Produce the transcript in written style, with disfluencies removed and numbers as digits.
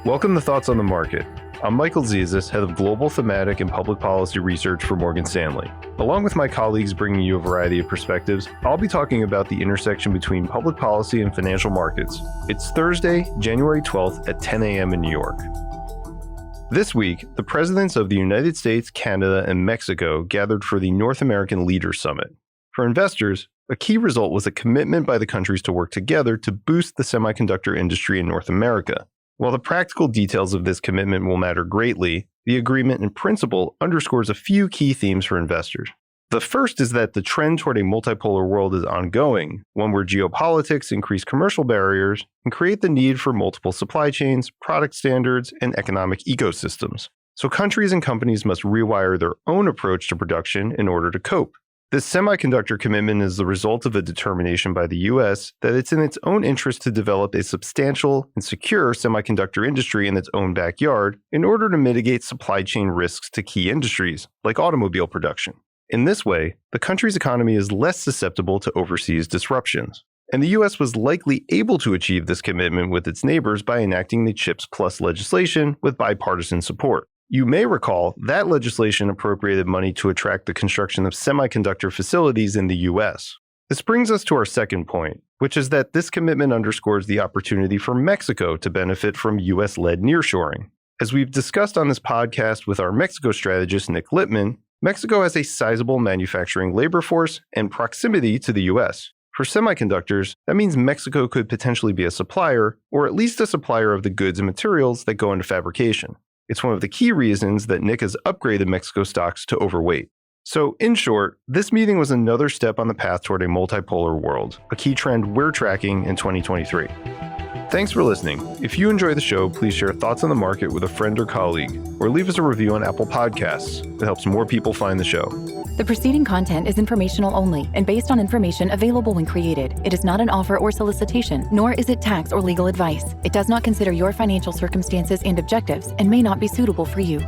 Welcome to Thoughts on the Market. I'm Michael Zezas, head of Global Thematic and Public Policy Research for Morgan Stanley. Along with my colleagues bringing you a variety of perspectives, I'll be talking about the intersection between public policy and financial markets. It's Thursday, January 12th at 10 a.m. in New York. This week, the presidents of the United States, Canada, and Mexico gathered for the North American Leaders Summit. For investors, a key result was a commitment by the countries to work together to boost the semiconductor industry in North America. While the practical details of this commitment will matter greatly, the agreement in principle underscores a few key themes for investors. The first is that the trend toward a multipolar world is ongoing, one where geopolitics increase commercial barriers and create the need for multiple supply chains, product standards, and economic ecosystems. So countries and companies must rewire their own approach to production in order to cope. This semiconductor commitment is the result of a determination by the U.S. that it's in its own interest to develop a substantial and secure semiconductor industry in its own backyard in order to mitigate supply chain risks to key industries, like automobile production. In this way, the country's economy is less susceptible to overseas disruptions. And the U.S. was likely able to achieve this commitment with its neighbors by enacting the CHIPS Plus legislation with bipartisan support. You may recall that legislation appropriated money to attract the construction of semiconductor facilities in the U.S. This brings us to our second point, which is that this commitment underscores the opportunity for Mexico to benefit from U.S.-led nearshoring. As we've discussed on this podcast with our Mexico strategist, Nick Lippman, Mexico has a sizable manufacturing labor force and proximity to the U.S. For semiconductors, that means Mexico could potentially be a supplier, or at least a supplier of the goods and materials that go into fabrication. It's one of the key reasons that Nick has upgraded Mexico stocks to overweight. So, in short, this meeting was another step on the path toward a multipolar world, a key trend we're tracking in 2023. Thanks for listening. If you enjoy the show, please share thoughts on the market with a friend or colleague, or leave us a review on Apple Podcasts. It helps more people find the show. The preceding content is informational only and based on information available when created. It is not an offer or solicitation, nor is it tax or legal advice. It does not consider your financial circumstances and objectives and may not be suitable for you.